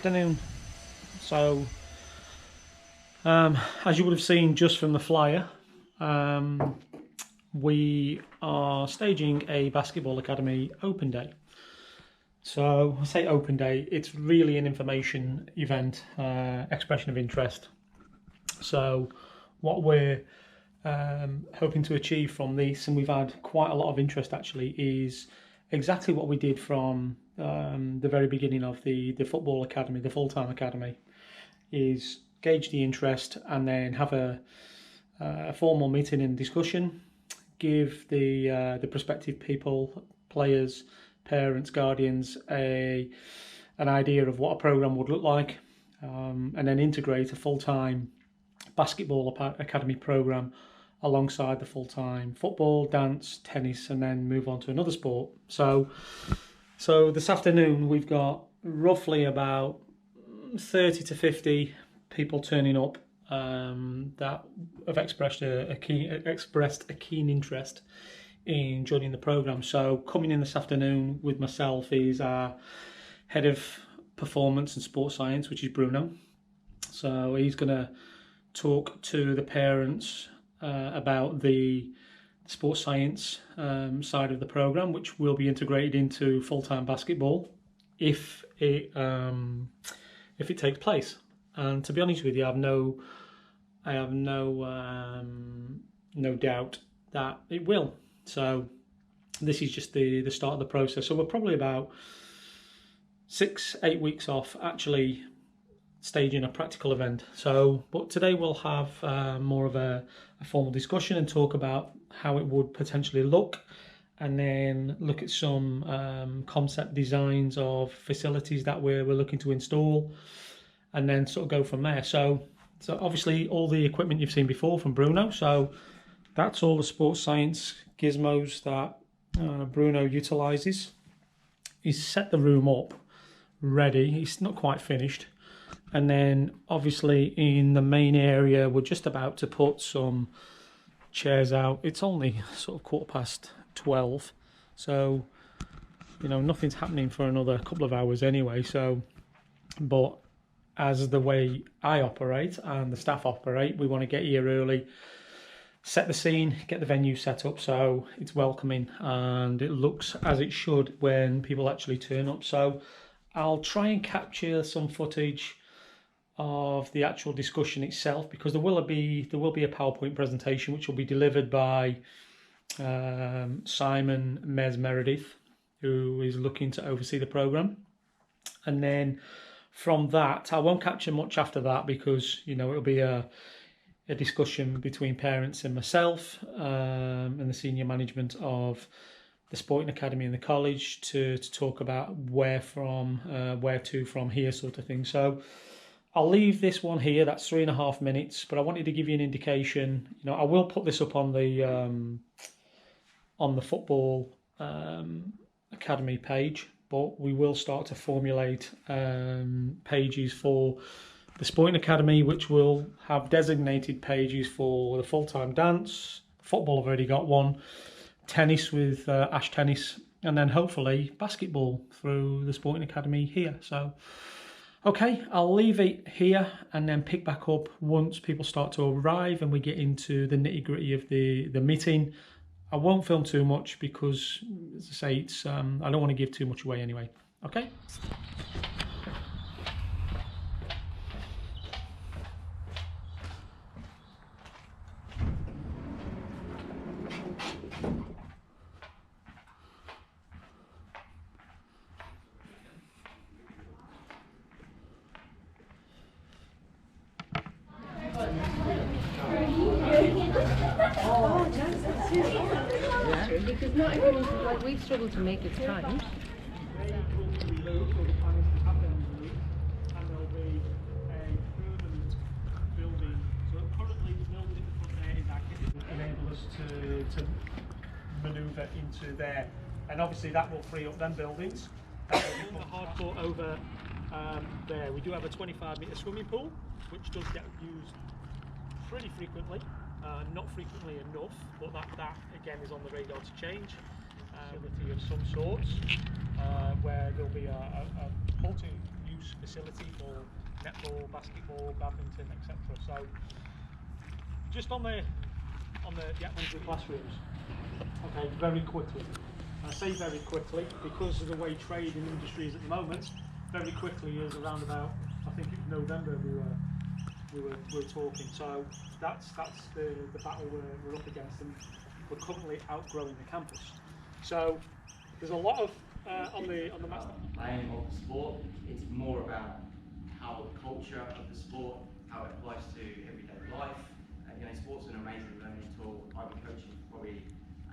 afternoon. So, as you would have seen just from the flyer, we are staging a basketball academy open day. So I say open day, it's really an information event, expression of interest. So what we're hoping to achieve from this, and we've had quite a lot of interest actually, is exactly what we did from the very beginning of the football academy, the full-time academy, is gauge the interest and then have a formal meeting and discussion, give the prospective people, players, parents, guardians an idea of what a program would look like, and then integrate a full-time basketball academy program alongside the full-time football, dance, tennis, and then move on to another sport. So this afternoon we've got roughly about 30 to 50 people turning up that have expressed a keen interest in joining the program. So coming in this afternoon with myself is our head of performance and sports science, which is Bruno. So he's going to talk to the parents about the sports science side of the program, which will be integrated into full-time basketball if it takes place. And to be honest with you, I have no doubt that it will. So this is just the start of the process. So we're probably about 6-8 weeks off actually staging a practical event. So, but today we'll have more of a formal discussion and talk about how it would potentially look, and then look at some concept designs of facilities that we're looking to install, and then sort of go from there. So obviously all the equipment you've seen before from Bruno. So that's all the sports science gizmos that Bruno utilises. He's set the room up ready. He's not quite finished. And then obviously in the main area, we're just about to put some chairs out. It's only sort of 12:15. So, you know, nothing's happening for another couple of hours anyway. So, but as the way I operate and the staff operate, we want to get here early, set the scene, get the venue set up so it's welcoming and it looks as it should when people actually turn up. So I'll try and capture some footage of the actual discussion itself, because there will be a PowerPoint presentation which will be delivered by Simon Meredith, who is looking to oversee the program. And then from that, I won't capture much after that, because you know it'll be a discussion between parents and myself and the senior management of the Sporting Academy and the college to talk about where to from here, sort of thing. So I'll leave this one here. That's 3.5 minutes, but I wanted to give you an indication. You know, I will put this up on the football academy page, but we will start to formulate pages for the Sporting Academy, which will have designated pages for the full-time dance. Football, I've already got one. Tennis with Ash Tennis, and then hopefully basketball through the Sporting Academy here. So, okay, I'll leave it here and then pick back up once people start to arrive and we get into the nitty-gritty of the meeting. I won't film too much because, as I say, it's I don't want to give too much away anyway. Okay? Because not everyone, like, we've struggled to make it time. Enable us to manoeuvre into there, and obviously that will free up them buildings. That will become the hard court over there. We do have a 25-metre swimming pool, which does get used pretty frequently. Not frequently enough, but that again is on the radar to change. Facility of some sorts, where there'll be a multi-use multi-use facility for netball, basketball, badminton, etc. So just on the actual classrooms, okay, very quickly. I say very quickly because of the way trade and industry is at the moment. Very quickly is around about, I think it was November we were talking. So that's the battle we're up against, and we're currently outgrowing the campus. So there's a lot of on the master. Aim of the sport. It's more about how the culture of the sport, how it applies to everyday life. You know, sport's an amazing learning tool. I've been coaching for probably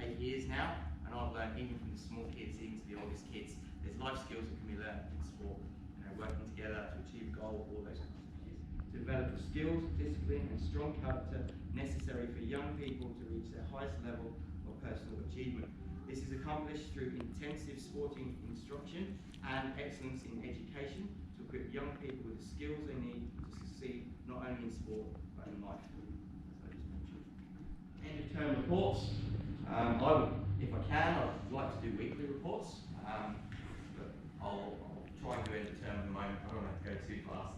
8 years now, and I've learned even from the small kids, even to the oldest kids, there's life skills that can be learned in sport. You know, working together to achieve a goal, all those kinds of things. To develop the skills, discipline, and strong character necessary for young people to reach their highest level of personal achievement. This is accomplished through intensive sporting instruction and excellence in education to equip young people with the skills they need to succeed not only in sport but in life. As I just mentioned. End of term reports. I would, if I can, I'd like to do weekly reports, but I'll try and do end of term at the moment. I don't want to go too fast.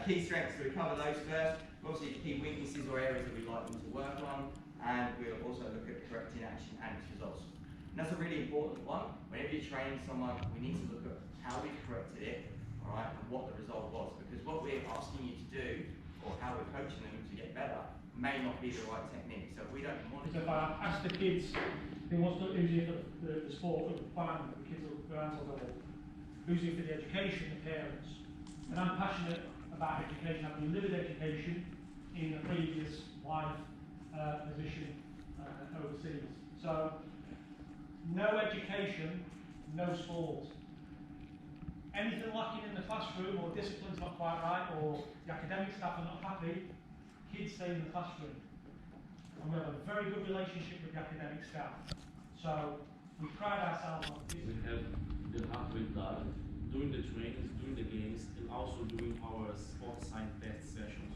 Key strengths, so we cover those first. Obviously, key weaknesses or areas that we'd like them to work on, and we'll also look at correcting action and its results. And that's a really important one. Whenever you're training someone, we need to look at how we corrected it, all right, and what the result was. Because what we're asking you to do, or how we're coaching them to get better, may not be the right technique. So if we don't monitor. So if I ask the kids, who's here for the sport, for the fun, the kids will answer level, who's here for the education, the parents. And I'm passionate about education. I've been living education in a previous life position overseas. So no education, no sport. Anything lacking in the classroom, or discipline's not quite right, or the academic staff are not happy, kids stay in the classroom. And we have a very good relationship with the academic staff. So we pride ourselves on this. We have the hardware data during the trainings, during the games, and also during our sports science test sessions.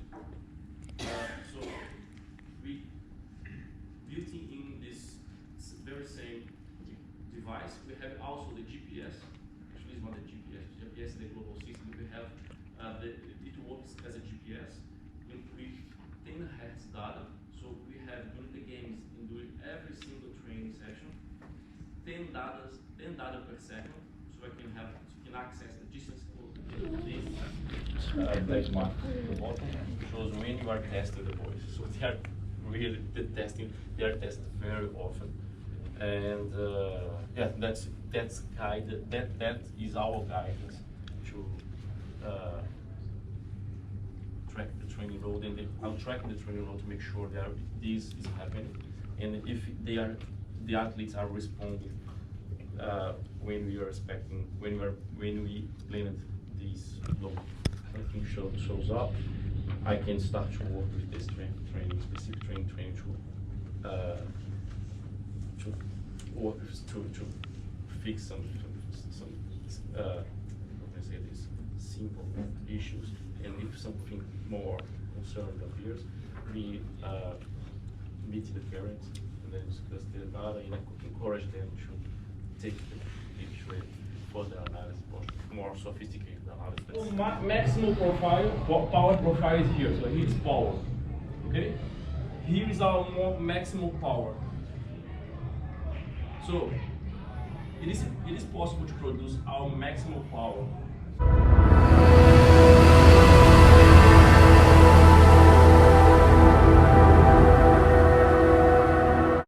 So we built in this very same device, we have also the GPS. Actually, it's not the GPS. GPS is the global system. We have it works as a GPS with 10 hertz data. So we have during the games and during every single training session, 10 data per second. So I can access the distance of this. That one. The bottom shows when you are testing the voice. So they are really testing. They are tested very often. And yeah, that is our guidance to track the training load, and I'm tracking the training load to make sure that this is happening, and if the athletes are responding when we are expecting, when we implement this load, everything shows up. I can start to work with this specific training to fix some how can I say this, simple issues, and if something more concerned appears, we meet the parents and then discuss the data, and encourage them to take the issue for the analysis, more sophisticated analysis. Maximum profile, power profile is here, so here is power. Okay, here is our maximum power. So it is possible to produce our maximum power